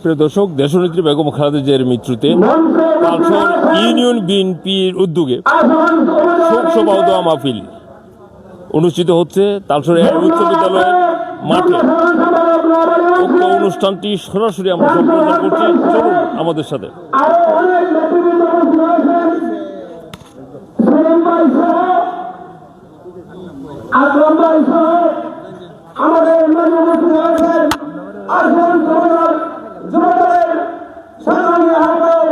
প্রিয় দর্শক, দেশনেত্রী বেগম খালেদা জিয়ার মৃত্যুতে তালসর ইউনিয়ন বিএনপির উদ্যোগে শোক সভা ও দোয়া মাহফিল অনুষ্ঠিত হচ্ছে তালসর উচ্চ বিদ্যালয়ের মাঠে। উক্ত অনুষ্ঠানটি সরাসরি আমরা সম্প্রচার করছি, চলুন আমাদের সাথে। আমাদের যুবদলের সংগ্রামী আহ্বায়ক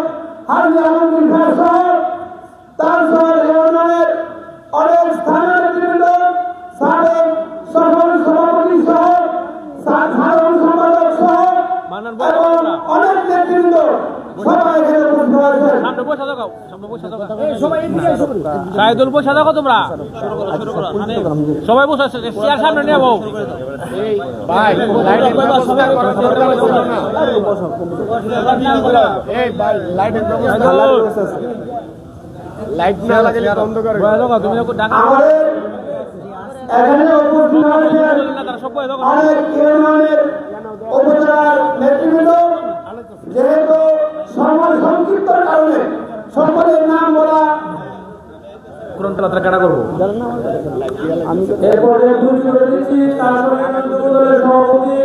হাজি আলমগীর খান সহ তালসর ইউনিয়নের অনেক স্থানীয় নেতৃবৃন্দ, সাবেক সকল সভাপতি সহ সাধারণ সম্পাদক সহ এবং অনেক নেতৃবৃন্দ সবাই এখানে উপস্থিত হয়েছেন। শাহিদুল বসে থাকো তোমরা, সবাই বসে আছে, চেয়ার সামনে নিয়ে যাবো। লাইট না লাগলে বন্ধ করে তুমি আমাদের এখানে উপস্থিত হয়েছেন অনেক ইউনিয়নের উপজেলার নেতৃবৃন্দ। যেহেতু সময় সংক্ষিপ্তর কারণে সকলের নাম বলা কাটা করবো। এরপরে সভাপতি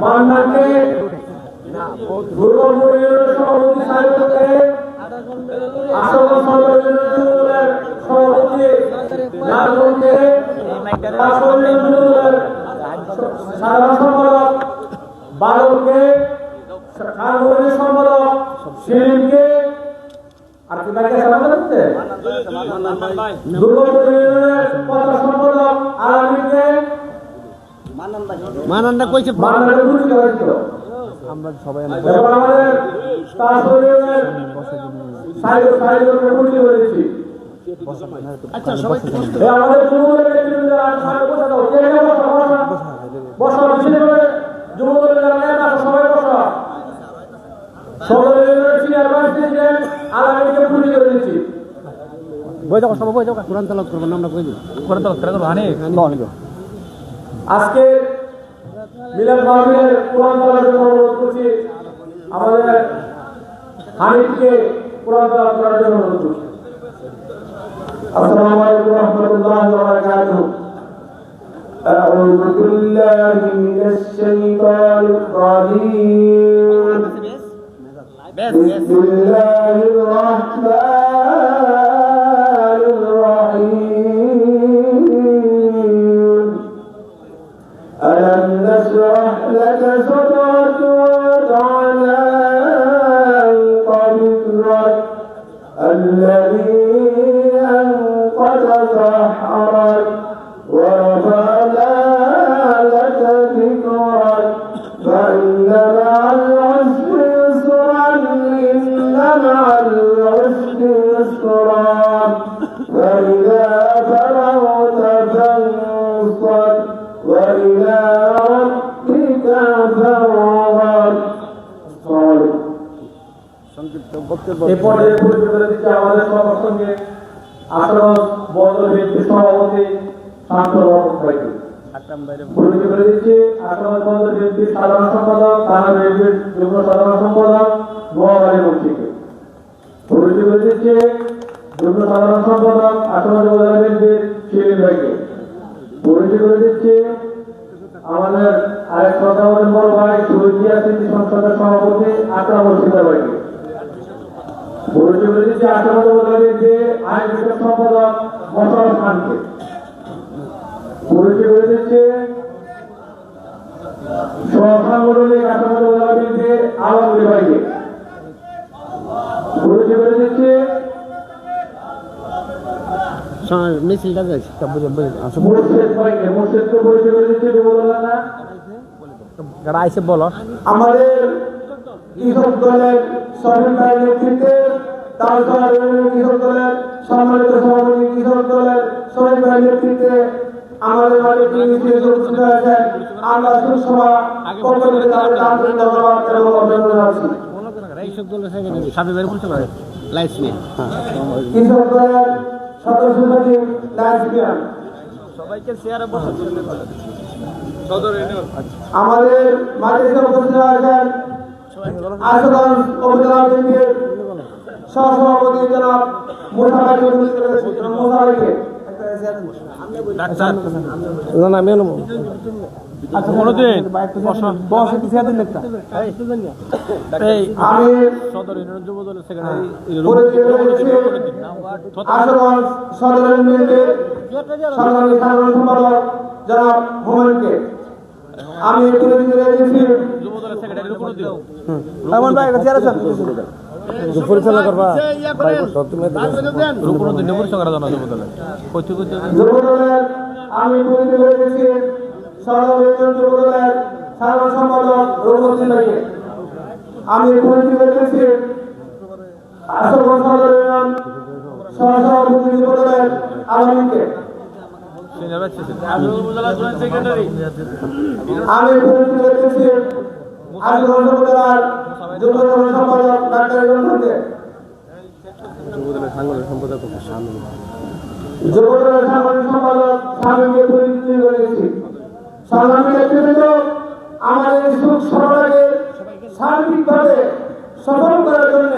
মান্নাকে, দুর্গাপুরের সভাপতি সাহেবকে, সভাপতি নাজমুলকে, সাধারণ সম্পাদক বাদলকে, সাংগঠনিক সম্পাদক শিরিনকে, আর কি বাকি আছে দুর্গাপুরের পথ সম্পাদক আলামিনকে, মানানটা কইছে মান্নাকে খুশি হয়েছিল। আমরা সবাই এবং আমাদের তাসরিয়ের সাইদুলকে খুশি হয়েছি। আচ্ছা সবাই আমাদের যুবদলের নেতৃবৃন্দরা সবাই বসে দাও, কে কে বসা বিশেষ করে যুবদলের যারা নেতা সবাই বসা। সকলের সিনিয়র ভাইস প্রেসিডেন্ট আলামিনকে খুশি করে দিচ্ছি। বই দাও সবাই বই দাও, কোরআন তেলাওয়াত করব, নামটা কই দিই, কোরআন তেলাওয়াত করব। আজকে মিলাদ মাহফিলের কোরআন তেলাওয়াতের জন্য অনুরোধ করছি, আমাদের হানিফকে কোরআন তেলাওয়াত করার জন্য অনুরোধ করছি। আসসালামু আলাইকুম ওয়া রাহমাতুল্লাহি ওয়া বারাকাতুহু। আউযু বিল্লাহি মিনাশ শাইতানির রাজীম। বিসমিল্লাহির রাহমানির রাহিম। ألم نشرح لك صدرك ووضعنا عنك وزرك الذي أنقض ظهرك ورفعنا لك ذكرك فإن مع العسر يسرا إن مع العسر يسرا فإذا فرغت فانصب وإلى ربك فارغب। এরপরে পরিচয় করে দিচ্ছে আমাদের সবার সঙ্গে আঠারো বছর ব্যক্তি সভাপতি শান্তর ভাইকে। পরিচয় করে দিচ্ছে 18 বছর ব্যক্তি সাধারণ সম্পাদক থানা বিএনপির যুগ্ম সাধারণ সম্পাদক নোয়াবাড়ি মুন্সিকে। পরিচয় করে দিচ্ছে যুগ্ম সাধারণ সম্পাদক 18 বছর ব্যক্তির শিরিন ভাইকে। পরিচয় করে দিচ্ছে আমাদের আরেক সদস্য বড় ভাই সুরজিয়া স্মৃতি সংসদের সভাপতি আকরাম হোসেন ভাইকে। পরিচয় করে দিচ্ছে 18 বছর ব্যক্তি আইন বিষয়ক সম্পাদক মোশাররফ খানকে। পরিচয় করে দিচ্ছে সহসাংগঠনিক 18 বছর ব্যক্তি আলমগীর ভাইকে। পরিচয় করে দিচ্ছে মিছিলটা যাচ্ছে মুর্শিদ ভাইকে। মুর্শিদকে পরিচয় করে দিচ্ছে যুবদলের না যারা আইসে বলো। আমাদের কৃষক দলের শরীফ ভাইয়ের নেতৃত্বে তালসর ইউনিয়ন কৃষক দলের সম্মানিত সভাপতি কৃষক দলের শরীফ ভাইয়ের নেতৃত্বে আমাদের মাঝে উপস্থিত হয়েছেন। আমরা সুসভা পক্ষ থেকে তাদের আন্তরিক ধন্যবাদ এবং অভিনন্দন জানাচ্ছি। কৃষক দলের সাথে বলতে পারে লাইস নিয়ে কৃষক দলের সদস্য সচিব লাইস মিয়া সবাইকে শেয়ারে বসে আমাদের মাঝে এসে উপস্থিত আছেন আশুগঞ্জ উপজেলা বিএনপির সহসভাপতি জনাব মুসা ভাইকে উপস্থিত রয়েছে। মুসা ভাইকে আমি সদর ইউনিয়ন যুব দলের সেক্রেটারি পরিচয় করেছি আশুগঞ্জ সদর ইউনিয়নের সরকারি সাধারণ সম্পাদক জনাব হুমায়ুনকে। আমি পরিচয় দিয়েছি যুব দলের সেক্রেটারি রূপনদীপ পরিচালনা করবা রূপনদীপ পরিচয় করা জানা যুব দলের যুব দলের আমি পরিচয় দিয়েছি সরকারি ইউনিয়ন যুব দলের সাধারণ সম্পাদক রঘুবর্ধন ভাইকে। আমি পরিচয় দিয়েছি আশুগঞ্জ সদর ইউনিয়ন সহসভাপতি যুব দলের আলমকে। সেক্রেটারি আমি পরিচয় দিয়েছি আশুগঞ্জ উপজেলার যুব দলের সম্পাদক ডাক্তার ইমরানকে। যুব দলের সাংগঠনিক সম্পাদক স্বামীকে পরিচয় করেছি। সংগ্রামী নেতৃবৃন্দ, আমাদের সুখ সরকারকে সার্বিকভাবে সফল করার জন্য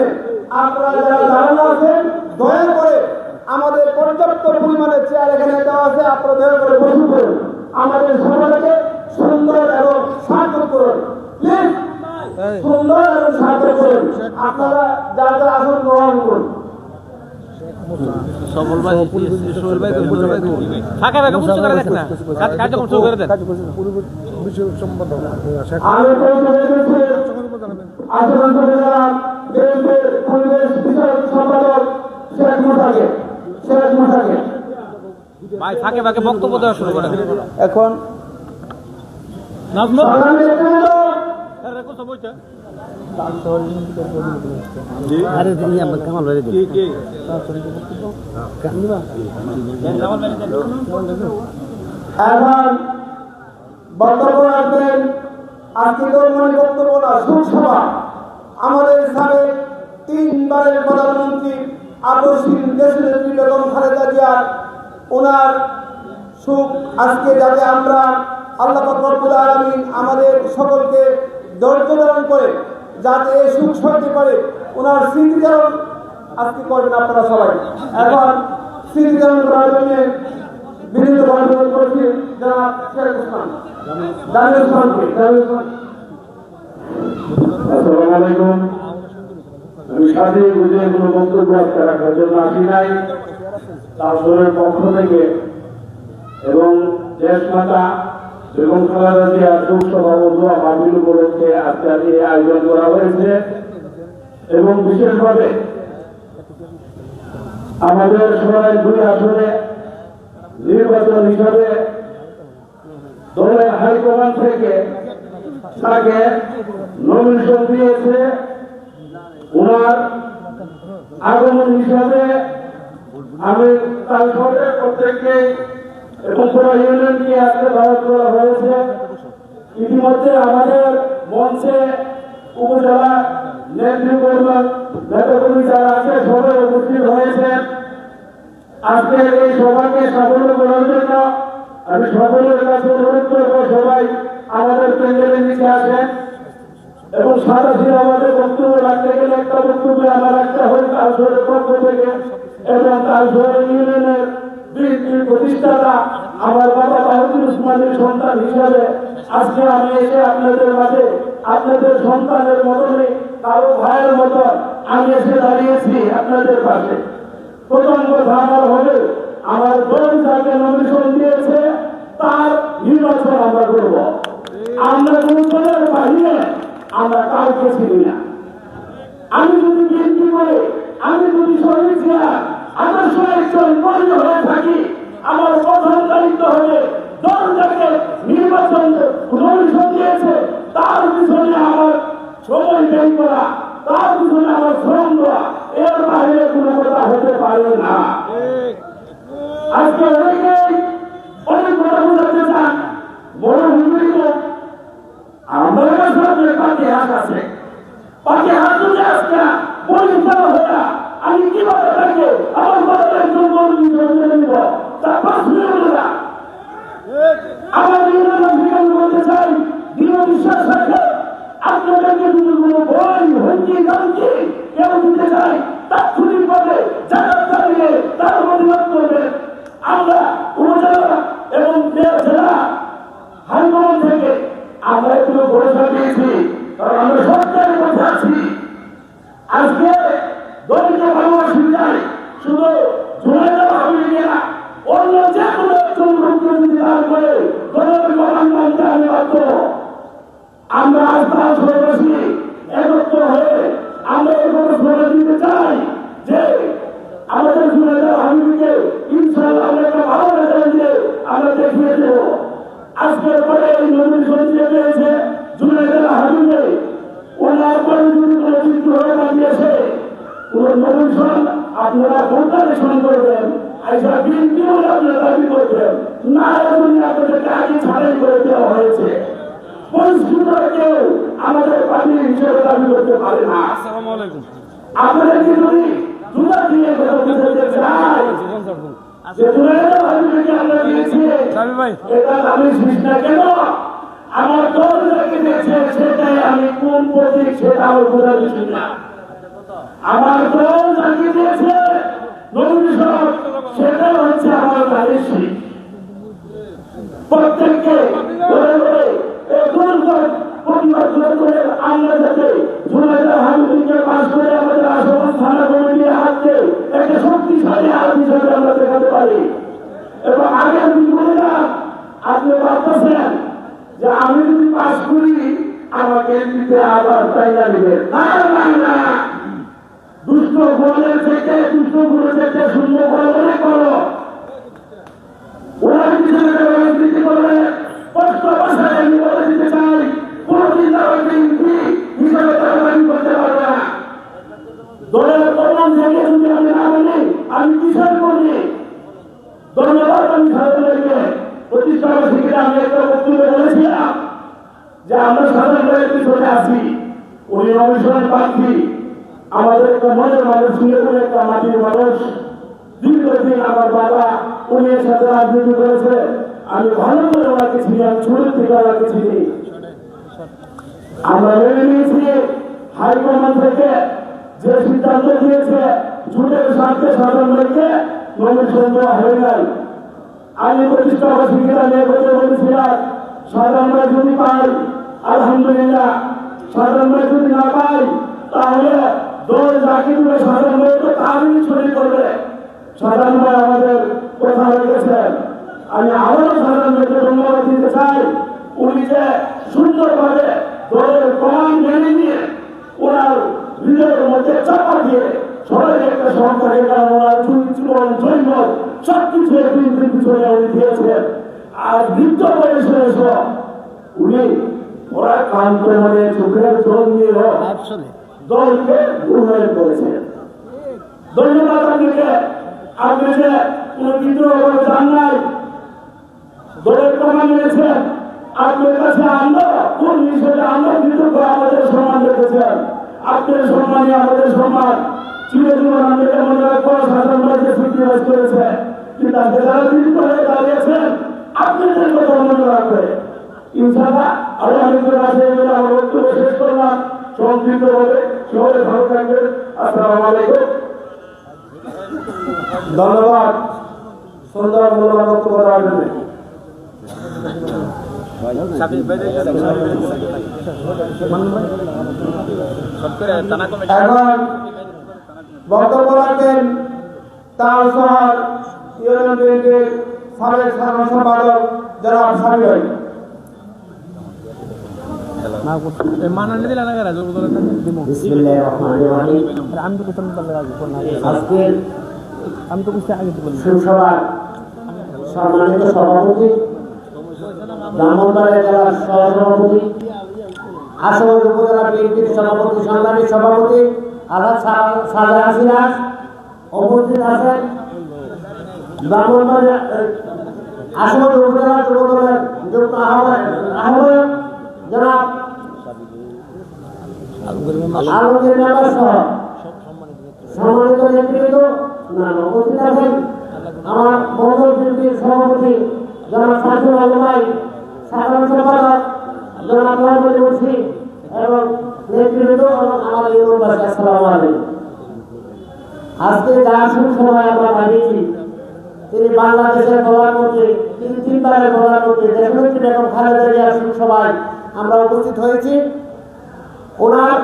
আপনারা যারা ধারণা আছেন দয়া করে আমাদের পর্যাপ্ত পরিমাণে চেয়ার এখানে দেওয়া আছে, আপনারা দয়া করে বসুন করুন, আমাদের সমাজকে সুন্দর এবং সার্থক করুন। প্লিজ সুন্দর এবং সার্থক করুন। আপনারা যারা যারা আসন গ্রহণ করুন। সবল ভাই সোহেল ভাই বুঝল ভাই ফাঁকা ভাই পরিচয় করে দেখেন না কার্যক্রম শুরু করে দেন আমি পরিচয় দিয়েছি আশুগঞ্জ উপজেলা বিএনপির পরিবেশ বিষয়ক সম্পাদক শেখ মুসাকে। ভাই ফাঁকে ফাঁকে বক্তব্য দেওয়া শুরু করেন এখন নাজমুল সংগ্রামী নেতৃবৃন্দ, রেকর্ড সব হইছে আরে দিই আমরা কামাল বাইরে দিই এখন বক্তব্য রাখবেন আজকে ধর্মীয় বক্তব্য না, সুসভা আমাদের সাবেক 3 বারের প্রধানমন্ত্রী আপসহীন দেশনেত্রী বেগম খালেদা জিয়ার ওনার সুখ আজকে যাতে আমরা আল্লাহ পাক রব্বুল আলামিন আমাদের সকলকে ধৈর্য ধারণ করে যাতে এই সুখ সইতে পারে ওনার স্মৃতিচারণ আজকে করবেন আপনারা সবাই। এখন স্মৃতিচারণ করার জন্য বিনীতভাবে অনুরোধ করছি যারা শেখ ওসমান জামিল ওসমানকে। আসসালামু আলাইকুম। আমি সাথে বুঝে কোনো বক্তব্য আজকে রাখার জন্য আসি নাই। তারপরের পক্ষ থেকে এবং দেশ মাতা বেগম খালেদা জিয়ার শোক সভা ও দোয়া মাহফিল উপলক্ষে আজকে এই আয়োজন করা হয়েছে এবং বিশেষভাবে আমাদের সবাই 2 আসনে নির্বাচন হিসাবে দলের হাইকমান্ড থেকে তাকে নমিনেশন দিয়েছে। ওনার আগমন হিসাবে আমি তালফরের প্রত্যেককে এবং পুরো ইউনিয়নকে আজকে দাওয়াত করা হয়েছে। ইতিমধ্যে আমাদের মঞ্চে উপজেলা নেতৃবৃন্দ নেতাকর্মী যারা আছে সবাই উপস্থিত হয়েছেন। আজকের এই সভাকে সাফল্য করার জন্য আমি সকলের কাছে অনুরোধ করবো সবাই আমাদের প্যান্ডেলের নিচে আসেন এবং সারা দিন আমাদের বক্তব্য রাখতে গেলে একটা বক্তব্য আমার একটা হয় তালশহরের পক্ষ থেকে এবং তালশহর ইউনিয়নের বিএনপির প্রতিষ্ঠাতা আমার বাবা বাহাদুর উসমানের সন্তান হিসাবে আজকে আমি এসে আপনাদের মাঝে আপনাদের সন্তানের মতনই কারো ভাইয়ের মতন আমি এসে দাঁড়িয়েছি আপনাদের পাশে। প্রথম কথা আমার হবে আমার দল যাকে নমিনেশন দিয়েছে তার নির্বাচন আমরা করব। আমরা কোন দলের বাহিরে আমরা কাউকে চিনি না। আমি যদি বিএনপি করে আমি যদি শহীদ জিয়া আদর্শ একজন বন্ধ হয়ে থাকি আমার প্রথম দায়িত্ব হবে দল যাকে নির্বাচন নমিনেশন দিয়েছে তার পিছনে আমার সময় ব্যয় করা, তার পিছনে আমার শ্রম দেওয়া, এর বাইরে কোনো কথা হতে পারে না। আজকে অনেকেই অনেক কথা বোঝাতে চান, বড় হুজুরি আমার কাছে পাখি হাত আছে, পাখি হাত যদি আসছে না পরিষ্কার হয় না। আমি কিভাবে থাকবো আমার বাবার একজন কর্মী জন্ম নিব তার 5 মিনিট না আমার বলতে চাই দৃঢ় বিশ্বাস রাখে আপনাদেরকে যদি কোনো বই হুমকি ধমকি কেউ দিতে চাই তাৎক্ষণিকভাবে জায়গা চালিয়ে তার প্রতিবাদ করবে। আমরা উপজেলা এবং জেলা হাইকমান্ড থেকে আমরা একটু ভরসা পেয়েছি, কারণ আমরা সরকারের মধ্যে আছি। আজকে দরিদ্র ভালোবাসি যায় শুধু ঝুলাইতে হবে না, অন্য যে কোনো একজন লোককে যদি দাঁড় করে দলের গঠন মানতে আমি বাধ্য। আমরা আজ তার সর্বশী একত্র হয়ে আমরা এগুলো ফেলে দিতে চাই যে আমাদের ঝুলাইতে হাবিবিকে ইনশাআল্লাহ আমরা একটা ভালো রেজাল্ট দিয়ে আমরা দেখিয়ে দেব। আজকের পরে এই নবীন সঞ্চয় পেয়েছে ঝুলাইতে হাবিবে ওনার পরে যদি কোনো কিছু হয়ে বানিয়েছে কোনো নবীন আপনারা কন্টারেশন করবেন, আইসা বিএনপি বলে আপনারা দাবি করবেন না, এমনি আপনাদেরকে আগে ছাড়াই করে দেওয়া হয়েছে। পরিষ্কৃত কেউ আমাদের পার্টি হিসেবে দাবি করতে পারে না। আপনাদেরকে যদি জুতা দিয়ে কথা বুঝাতে চাই যে জুলাইতে ভাবিকে আমরা দিয়েছি এটা আমি শিস না কেন আমার দল যাকে দিয়েছে সেটাই আমি কোন প্রতীক সেটা আমার বোঝা দিচ্ছি না। আমার দল যাকে দিয়েছে নবীন সেটা হচ্ছে আমার বাড়ির শিখ। প্রত্যেককে আমরা যাতে ঝুলাইতে হাবিবকে পাশ করে আমাদের আশপাশ থানা কমিটির হাতে একটা শক্তিশালী আইন হিসেবে আমরা দেখাতে পারি। এবং আগে আমি বললাম আপনি ভাবতেছেন যে আমি যদি পাশ করি আমাকে দিতে আবার চাইনা নেবেন, না দুষ্ট গোলের থেকে দুষ্ট গুলো থেকে শূন্য করে করো ওরা পিছনে রাজনীতি করবে। স্পষ্ট ভাষায় আমি বলে দিতে চাই কোনদিন হিসাবে তারা দাবি করতে পারবে না। দলের প্রধান থেকে যদি আমি না বলি আমি কিসের করি। ধন্যবাদ। আমি সাধারণকে প্রতিষ্ঠা থেকে আমি একটা বক্তব্য বলেছিলাম যে আমরা সাধারণ পিছনে আছি, উনি অবসরের প্রার্থী, আমাদের একটা মনের মানুষ নিয়ে একটা মাটির মানুষ। দীর্ঘদিন আমার বাবা উনি এর সাথে রাজনীতি করেছে, আমি ভালো করে ওনাকে চিনি, আমি ছোট থেকে ওনাকে চিনি। আমরা মেনে নিয়েছি হাইকমান্ড থেকে যে সিদ্ধান্ত দিয়েছে ঝুটের স্বার্থে সাধারণকে নমিনেশন দেওয়া হয়ে যায়। আমি প্রতিষ্ঠা শিক্ষিতা নিয়ে কথা বলেছিলাম সাধারণরা যদি পাই আলহামদুলিল্লাহ, সাধারণরা যদি না পাই তাহলে দল যাকে তুলে সাধারণ তারই ছড়ি করবে। সাধারণ আমাদের কথা রেখেছেন। আমি আবারও সাধারণকে ধন্যবাদ দিতে চাই, উনি যে সুন্দরভাবে দলের প্রমাণ মেনে নিয়ে ওনার হৃদয়ের মধ্যে চাপা দিয়ে সবাই একটা সরকারের কারণ ওনার চুল জৈব সবকিছু পিছনে উনি দিয়েছেন। আর বৃদ্ধ বয়সে এসো উনি ওরা ক্লান্ত মানে চোখের জল নিয়ে দলকে উন্নয়ন করেছেন। ধন্যবাদ আপনাকে। আপনি যে কোনো বিদ্রোহ করে যান নাই, দলের প্রমাণ নিয়েছেন। আপনার কাছে আমরা কোন হিসেবে আমরা বিদ্রোহ আমাদের সম্মান রেখেছেন। আপনার সম্মানই আমাদের সম্মান। চিরজীবন আমাদেরকে মনে রাখবো সাধারণ মানুষকে স্বীকৃতি করেছে, কিন্তু আপনি যারা বিরুদ্ধ হয়ে দাঁড়িয়েছেন আপনাদের কথা মনে রাখবে। ইনশাআল্লাহ আরো অনেকজন আছে, আমার বক্তব্য শেষ করলাম সংক্ষিপ্ত হবে। সবাই ভালো থাকবেন। আসসালামু আলাইকুম। ধন্যবাদ সুন্দর মূল্যবান বক্তব্য দেওয়ার জন্য। এখন বক্তব্য রাখবেন তার শহর ইউনিয়ন বিএনপির সাবেক সাধারণ সম্পাদক জনাব সামি ভাই। সুসভার সম্মানিত সভাপতি, ব্রাহ্মণবাড়িয়া জেলার সহসভাপতি, আশুগঞ্জ উপজেলা বিএনপির সভাপতি, সংগ্রামী সভাপতি আলহাজ শাহজাহান সিরাজ উপস্থিত আছেন, ব্রাহ্মণবাড়িয়া আশুগঞ্জ উপজেলা যুবদলের যুগ্ম আহ্বায়ক জনাব আলমগীর মেম্বার সহ সম্মানিত নেতৃবৃন্দ উপস্থিত আছেন। আমার মঙ্গল বিএনপির সভাপতি জনাব শামসুল আলম ভাই, সাধারণ সম্পাদক জনাব মোহাম্মদ মুন্সি এবং নেতৃবৃন্দ এবং আমাদের ইউনিভার্সিটি, আসসালামু আলাইকুম। আজকে যা শুভ সময় আমরা পাইছি, তিনি বাংলাদেশের প্রধানমন্ত্রী, তিনি তিনবারের প্রধানমন্ত্রী দেশনেত্রী বেগম খালেদা জিয়ার শুভ সভায় আমরা উপস্থিত হয়েছি। ওনার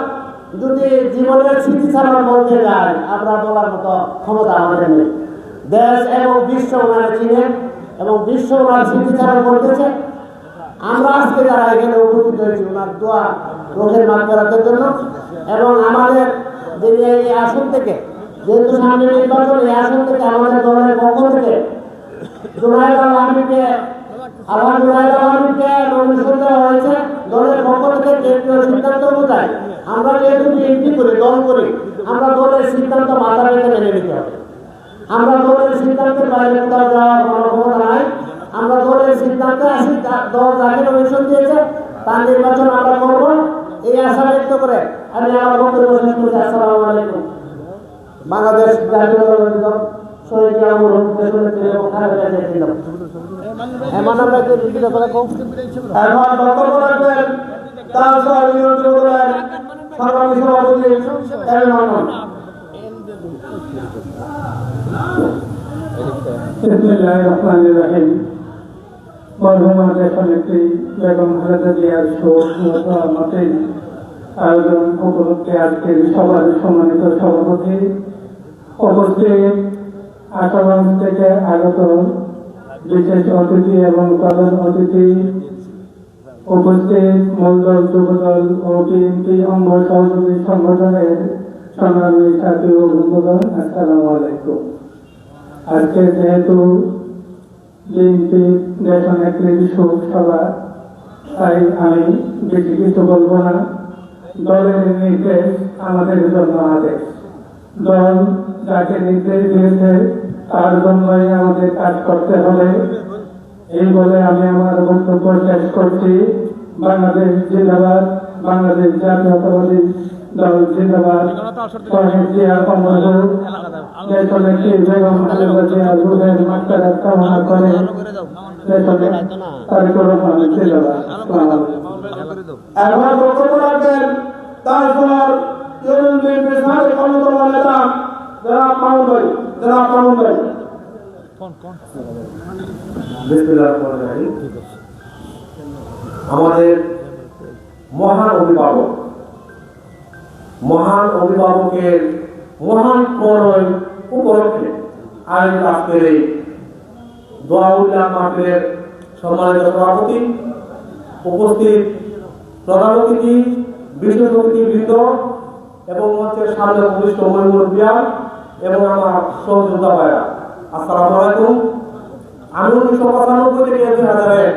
যদি জীবনের স্মৃতিচারণ বলতে যায়, আমরা বলার মতো ক্ষমতা আমাদের নেই। দেশ এবং বিশ্ব ওনারা চিনেন এবং বিশ্ব ওনার স্মৃতিচারণ করতেছে। আমরা আজকে যারা এখানে উপস্থিত হয়েছি ওনার দোয়া রোগের মাত্রার জন্য এবং আমাদের যিনি এই আসন থেকে, যেহেতু সামনে নির্বাচন, এই আসন থেকে আমাদের দলের পক্ষ থেকে জুনায়েদ আল আমিনকে নমিনেশন দেওয়া হয়েছে। দলের পক্ষ থেকে কেন্দ্রীয় সিদ্ধান্ত অনুযায়ী আমরা যেহেতু বিএনপি করি, দল করি, আমরা দলের সিদ্ধান্ত মাথা রেখে মেনে নিতে হবে। আমরা দলের সিদ্ধান্তের বাইরে কোথাও যাওয়ার কোনো ক্ষমতা নাই। আমরা দলের সিদ্ধান্তে আসি, দল যাকে নমিনেশন দিয়েছে তার নির্বাচন আমরা করব, এই আশা ব্যক্ত করে আমি আমার বক্তব্য শেষ করছি। আসসালামু আলাইকুম। বাংলাদেশ জাতীয়তাবাদী দল শহীদ জিয়াউর রহমান দেশনেত্রী বেগম খালেদা জিয়া জিন্দাবাদ। এমন আমরা কি দিতে পারে কম এখন বক্তব্য রাখবেন তালসর ইউনিয়ন যুবদলের সংগ্রামী সভাপতি এম মামুন। বিসমিল্লাহির রহমানির রহিম। মরহুমা দেশনেত্রী বেগম খালেদা জিয়ার শোক মাতিল আয়োজন উপলক্ষে আজকের সভার সম্মানিত সভাপতি, উপস্থিত আশুগঞ্জ থেকে আগত বিশেষ অতিথি এবং প্রধান অতিথি, উপস্থিত মূলদল, যুবদল ও বিএনপি অঙ্গ সহযোগী সংগঠনের সংগ্রামী সাথী ও বন্ধুগণ, আসসালামু আলাইকুম। আজকে যেহেতু বিএনপি দেশনেত্রীর শোক সভা, তাই আমি বেশি কিছু বলবো না। দলের নির্দেশ আমাদের জন্য আদেশ। দল যাকে নির্দেশ দিয়েছে তার জন্যই আমাদের কাজ করতে হবে। এই বলে আমি আমার বক্তব্য শেষ করছি। বাংলাদেশ জিন্দাবাদ, বাংলাদেশ জাতীয়তাবাদী দল জিন্দাবাদ। শহীদ জিয়া অমর হোক। দেশনেত্রী বেগম খালেদা জিয়ার রুহের মাগফিরাত কামনা করে দেশনেত্রী তারেক রহমান জিন্দাবাদ। এখন বক্তব্য রাখবেন তালসর ইউনিয়ন বিএনপির সাবেক অন্যতম নেতা জনাব মামুন ভাই। বিসমিল্লাহির রহমানির রহিম। আমাদের মহান অভিভাবকের মহান প্রণয় উপলক্ষে আয়োজিত আজকের এই দোয়া উল্লাহ মাহফিলের সম্মানিত সভাপতি, উপস্থিত প্রধান অতিথি, বিশেষ অতিথিবৃন্দ এবং মঞ্চের সামনে উপবিষ্ট মুরব্বিয়া এবং আমার সহযোদ্ধা ভাইরা, আসসালামু আলাইকুম। আমি 1995 থেকে 2000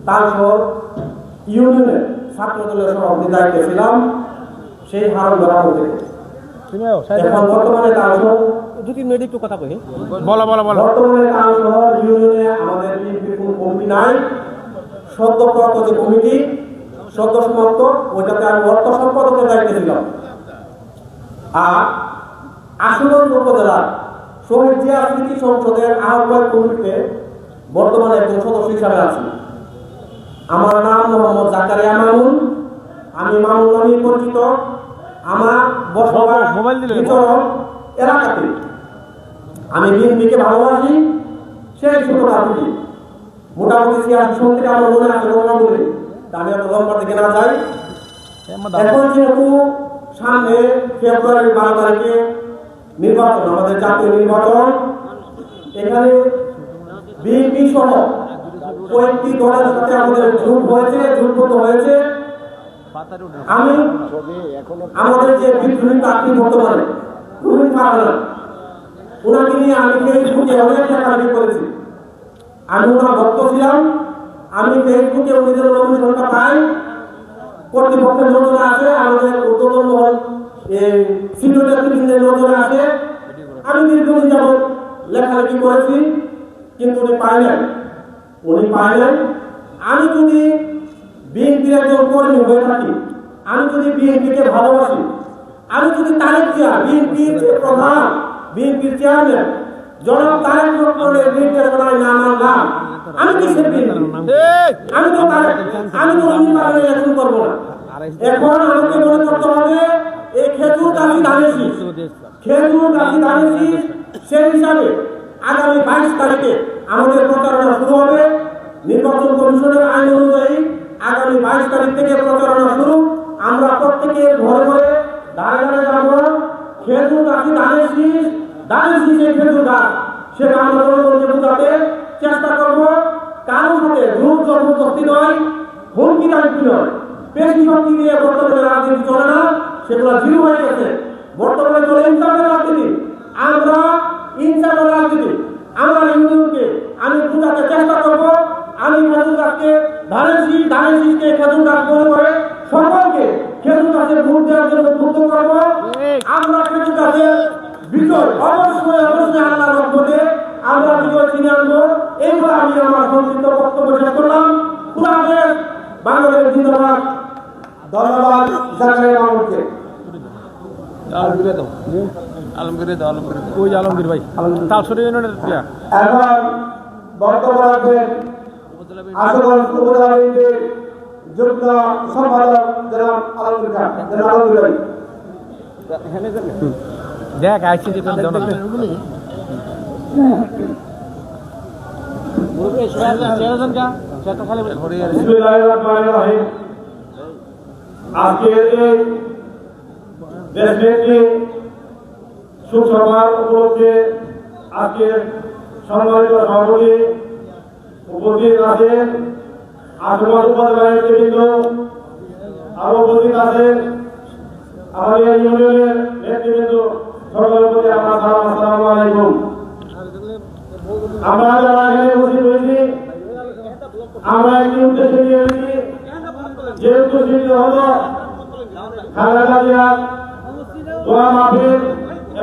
তালসর ইউনিয়নের ছাত্র দলের সভাপতি দায়িত্বে ছিলাম, সেই হারণ ধরা হতে। এখন বর্তমানে তালসর বর্তমানে তালসর ইউনিয়নে আমাদের বিএনপির কোনো কমিটি নাই। সদ্যপ্রাপ্ত যে কমিটি সদ্য সমাপ্ত, ওইটাতে আমি অর্থ সম্পাদকের দায়িত্বে ছিলাম। আর আশুগঞ্জ উপজেলার শহীদ জিয়া স্মৃতি সংসদের আহ্বায়ক কমিটিতে বর্তমানে একজন সদস্য হিসাবে আছি। আমার নাম মোহাম্মদ জাকারিয়া মামুন। আমি মামুন নামে পরিচিত। আমার বসবাস বিচরণ এলাকাতে। আমি বিএনপিকে ভালোবাসি, সেই ছোটবেলা থেকে মোটামুটি সিয়াসি সংগঠনে আমার মনে আছে ঘটনা বলে আমি এত লম্বা থেকে না যাই। এখন যেহেতু সামনে ফেব্রুয়ারি 12 তারিখে নির্বাচন, আমাদের জাতীয় নির্বাচন, এখানে বিএনপি সহ কয়েকটি দলের সাথে আমাদের জোটবদ্ধ হয়েছে। আমি আমাদের যে বিদ্রোহী প্রার্থী বর্তমানে রুমিন ফারহানা, ওনাকে নিয়ে আমি ফেসবুকে অনেক লেখালেখি করেছি। আমি ওনার ভক্ত ছিলাম। আমি ফেসবুকে উনিদের নমিনেশনটা পাই, কর্তৃপক্ষের নজরে আছে, আমাদের উদ্যোগের মহল সিনিয়র নেতৃবৃন্দের নজরে আছে। আমি দীর্ঘদিন যাবৎ লেখালেখি করেছি, কিন্তু উনি পাই নাই। আমি যদি বিএনপির একজন কর্মী হয়ে থাকি, আমি যদি বিএনপিকে ভালোবাসি, আমি যদি তারেক জিয়া বিএনপির যে প্রধান, বিএনপির চেয়ারম্যান জনাব তারেক রহমানের নির্দেশনায় না মানলাম, আমি কিসের বিএনপি? আমি তো অন্য কারণে ইলেকশন করবো না। এখন আমাকে মনে করতে হবে এই খেজুর গাছি ধানের শীষ, খেজুর গাছি ধানের শীষ। সেই হিসাবে আগামী 22 তারিখে আমাদের প্রচারণা শুরু হবে। নির্বাচন কমিশনের আইন অনুযায়ী আগামী 22 তারিখ থেকে প্রচারণা শুরু। আমরা প্রত্যেকের ঘরে ঘরে দাঁড়ে দাঁড়ে যাবো। খেজুর গাছি ধানের শীষ, ধানের শীষে খেজুর গাছ, সেটা আমরা জনগণকে বোঝাতে চেষ্টা করবো। কারোর সাথে জোর জবরদস্তি নয়, হুমকি দায়িত্ব নয়, পেশি শক্তি দিয়ে বর্তমানে রাজনীতি চলে না, সেগুলো জিরো হয়ে গেছে। বর্তমানে চলে ইনসাফের রাজনীতি। আমরা ইনসাফের রাজনীতি আমার ইউনিয়নকে আমি বোঝাতে চেষ্টা করবো। আমি খেজুর গাছকে ধানের শীষকে খেজুর গাছ মনে করে সকলকে খেজুর গাছের ভোট দেওয়ার জন্য উদ্বুদ্ধ করবো। আমরা খেজুর গাছের বিজয় অবশ্যই আল্লাহর রহমতে আমরা বিজয় ছিনিয়ে আনবো। এইবার আমি আমার সংক্ষিপ্ত বক্তব্য শেষ করলাম। খুদা হাফেজ, বাংলাদেশ জিন্দাবাদ। ধন্যবাদ জাকারিয়া মাহমুদকে। ওই আলমগীর ভাই তালসরি ইউনিয়নের প্রিয়া এখন বক্তব্য রাখবেন আশুগঞ্জ উপজেলা বিএনপির যুগ্ম সম্পাদক জনাব আলমগীর খান। জনাব আলমগীর ভাই। দেখ আইসি যে বিসমিল্লাহির রহমানির রহিম। আজকের এই দেশনেত্রী সুসভার উপলক্ষে আজকের সম্মানিত সভাপতি উপস্থিত আছেন, আশুগঞ্জ উপজেলার নেতৃবৃন্দ আরো উপস্থিত আছেন, আমাদের ইউনিয়নের নেতৃবৃন্দ, সকলের প্রতি আমার সালাম, আসসালামু আলাইকুম। আমরা যারা এখানে উপস্থিত হয়েছি, আমরা একটি উদ্দেশ্যে নিয়ে এসেছি, যে উদ্দেশ্যটি হল খালেদা জিয়ার দোয়া মাহফিল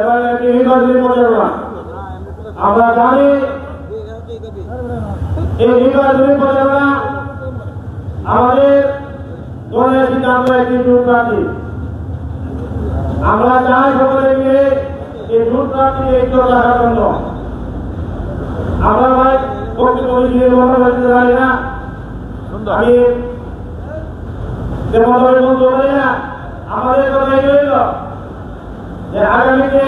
এবং একটি নির্বাচনী প্রচারণা। আমরা জানি এই নির্বাচনী প্রচারণা আমাদের দলের সিদ্ধান্ত একটি জোট প্রার্থী। আমরা চাই সকলে মিলে এই জোট প্রার্থী একটু রাখার জন্য। আমরা ভাই বক্তব্য জানি না, আমি বলতে পারি না। আমাদের কথা রইল যে আগামীতে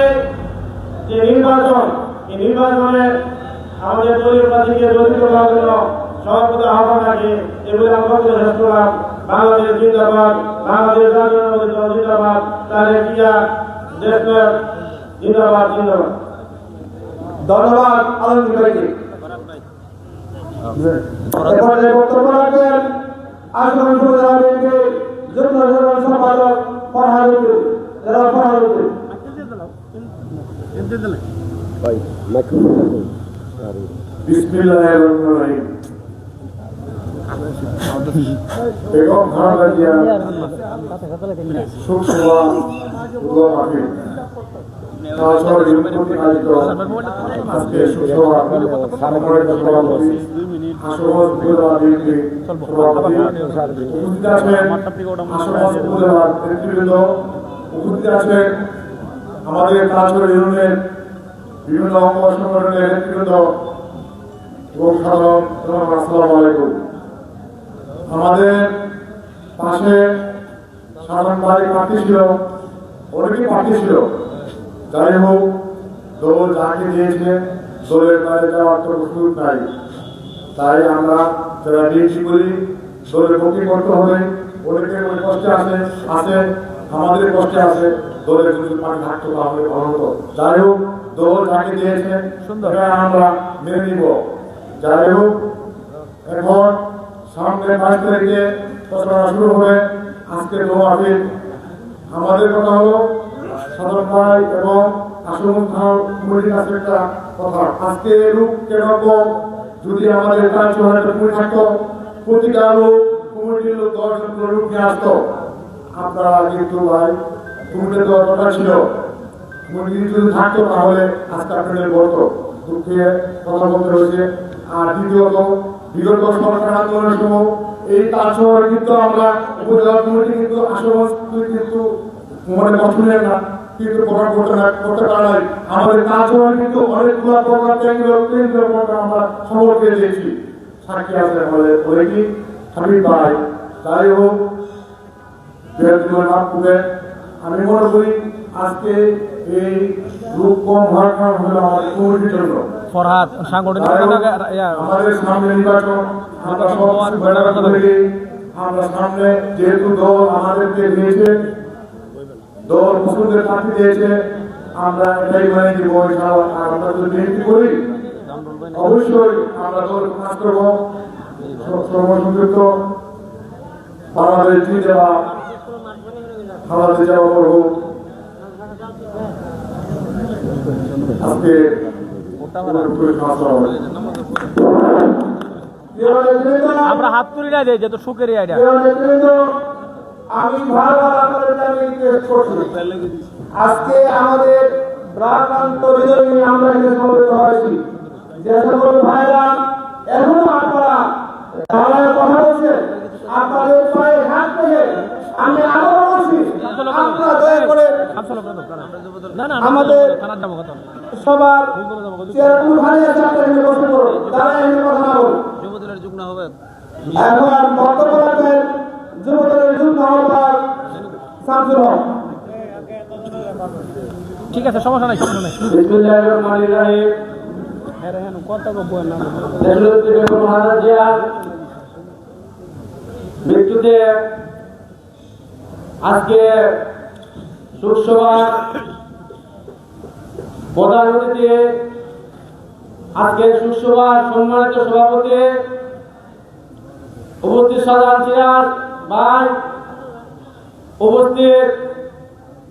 যে নির্বাচন, এই নির্বাচনে আমাদের দলীয় প্রার্থীকে জড়িত করার জন্য সভাপতি আহ্বান রাখে। এগুলো আমরা শেষ করলাম। বাংলাদেশ জিন্দাবাদ, বাংলাদেশ জাতীয়তাবাদী দল জিন্দাবাদ, তারেক জিয়া দেশনায়ক জিন্দাবাদ, জিন্দাবাদ। ধন্যবাদ আলমগীর ভাইকে। এরপরে বক্তব্য রাখবেন আশুগঞ্জ উপজেলা বিএনপির যুগ্ম সাধারণ সম্পাদক ফরহাদ উদ্দিন। জনাব ফরহাদ উদ্দিন। বিসমিল্লাহির রহমানির রহিম। বেগম খালেদা জিয়া সুসভা দোয়া মাহফিল তালসর ইউনিয়ন আয়োজিত আজকে সুসভা সম্মানিত সভাপতি আশুগঞ্জ উপজেলা বিএনপির সভাপতি উপস্থিত আছেন, আশুগঞ্জ উপজেলার নেতৃবৃন্দ উপস্থিত আছেন, আমাদের তালসর ইউনিয়নের বিভিন্ন অঙ্গ সংগঠনের নেতৃবৃন্দ এবং সাধারণ জনগণ, আসসালামু আলাইকুম। আমাদের পাশে সাধারণ প্রার্থী ছিল, অনেকেই প্রার্থী ছিল। যাই হোক, দল যাকে দিয়েছে দলের বাইরে যাওয়ার কোনো সুযোগ নাই। তাই আমরা যারা বিএনপি করি দলের পক্ষে করতে হবে। অনেকের ওই কষ্টে আছে, আমাদের কষ্টে আছে, দলের যদি পানি থাকতো তাহলে ভালো হতো। যাই হোক, দল যাকে দিয়েছে সেটা আমরা মেনে নিব। যাই হোক, এখন সামনে 22 তারিখে প্রচারণা শুরু হবে। আজকে দোয়া মাহফিল। আমাদের কথা হলো সাধারণ ভাই এবং আশুগঞ্জ কমিটির কাছে একটা কথা, আজকে লোক কেন কম? যদি আমাদের কাজ কমিটি থাকতো, প্রতিটা লোক কমিটির লোক 10 জন লোক নিয়ে আসতো। আপনারা কিন্তু ভাই কমিটির দেওয়ার কথা ছিল, কমিটি যদি থাকতো তাহলে আজকে আপনাদের বলতো। দুঃখে কথা বলতে হয়েছে। আর দ্বিতীয়ত, বিগত সরকার আন্দোলনের সময় এই তালসর কিন্তু আমরা উপজেলা কমিটি কিন্তু আশুগঞ্জ কিন্তু মানে পছন্দের না, কিন্তু প্রোগ্রাম করতে পারা নাই। আমাদের তালসর কিন্তু অনেকগুলো প্রোগ্রাম কেন্দ্রীয় প্রোগ্রাম আমরা সফল করে দিয়েছি। সাক্ষী আছে আমাদের অনেকই হাবিব ভাই। যাই হোক আমি মনে করি আজকে এই লোক কম হওয়ার কারণ হলো আমাদের কমিটির জন্য। ফরহাদ সাংগঠনিক আমাদের সামনে নির্বাচন, আমরা সব আমরা সামনে যেহেতু দল আমাদেরকে দিয়েছে, দল পছন্দের প্রার্থী দিয়েছে, আমরা এটাই মানে দিব। আর আমরা যদি বিএনপি করি অবশ্যই আমরা দল কাজ করবো। সর্বসংযুক্ত বাংলাদেশ যাওয়া আমাদের যাওয়া করবো। আজকে আমরা হাত তুলি না দেয় যেহেতু সুখের আইডিয়া আমি বারবার আপনাদের আমি রিকোয়েস্ট করছি, আজকে আমাদের প্রাণান্ত হৃদয় নিয়ে আমরা এখানে সমবেত হয়েছি। যে সকল ভাইরা এখনো আপনারা দাঁড়ায় কথা বলছেন, আপনাদের পায়ে হাত থেকে আমি আবারও বলছি, আপনারা দয়া করে আমাদের সবার চেয়ারটুকু খালি আছে, আপনারা এখানে বসে পড়ুন, দাঁড়ায় এখানে কথা না বলুন। যুবদলের যুগ না হবে এখন বক্তব্য রাখবেন যুবদলের যুগ্ম আহ্বায়ক শামসুল হক। ঠিক আছে, সমস্যা নাই সমস্যা নাই। বিসমিল্লাহির রহমানির রহিম। দেশনেত্রী বেগম খালেদা জিয়ার মৃত্যুতে আজকে শোকসভার প্রধান অতিথি, আজকে শোকসভার সম্মানিত সভাপতি উপস্থিত সাধারণ সিরাজ ভাই, উপস্থিত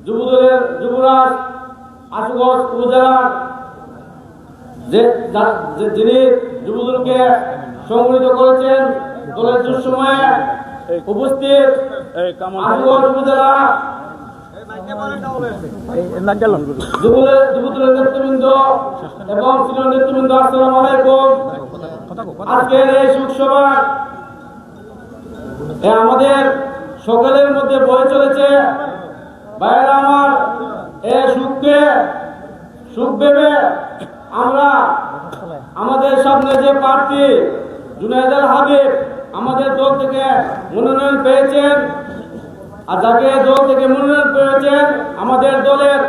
যুবদলের যুবরাজ আশুগঞ্জ উপজেলার যিনি যুবদলকে সংগঠিত করেছেন, দলের দুঃসময়ে উপস্থিত আশুগঞ্জ উপজেলা যুবদলের নেতৃবৃন্দ এবং সিনিয়র নেতৃবৃন্দ, আসসালামু আলাইকুম। আজকের এই শোকসভা আমাদের সকলের মধ্যে বয়ে চলেছে। ভাইয়েরা আমার, এ সুখ ভেবে আমরা আমাদের সামনে যে প্রার্থী জুনায়েদ হাবিব আমাদের দল থেকে মনোনয়ন পেয়েছেন, আর যাকে দল থেকে মনোনয়ন পেয়েছেন আমাদের দলের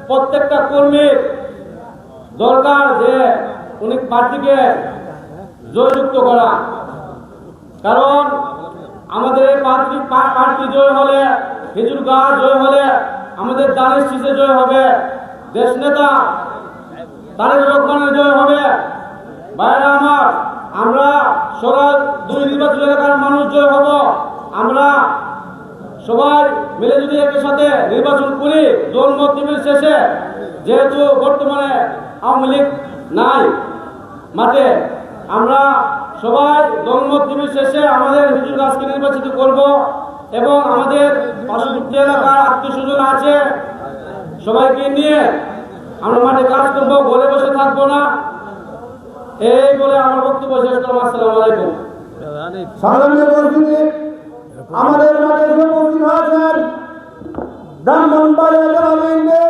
প্রত্যেকটা কর্মীর দরকার যে উনি প্রার্থীকে জয়যুক্ত করা। কারণ আমাদের এই প্রার্থী জয় হলে, হিজুরগাহ জয় হলে, আমাদের দানের শীষে জয় হবে, দেশ নেতা তারেক রহমানের জয় হবে। ভাইরা আমার, আমরা সরাজ 2 নির্বাচন এলাকার মানুষ জয় হব। আমরা সবাই মিলে যদি একই সাথে নির্বাচন করি, দলমত শেষে, যেহেতু বর্তমানে আওয়ামী লীগ নাই মাঠে, আমরা সবাই দলমত শেষে আমাদের হুজুরগাছকে নির্বাচিত করব এবং আমাদের পার্শ্ববর্তী এলাকার আত্মীয় স্বজন আছে, সবাইকে নিয়ে আমরা মাঠে কাজ করবো, ঘরে বসে থাকবো না। এই বলে আমার বক্তব্য শেষ করবো। আসসালামু আলাইকুম। আমাদের মাঠে উপস্থিত হয়েছেন ব্রাহ্মণবাড়িয়া জেলা বিএনপির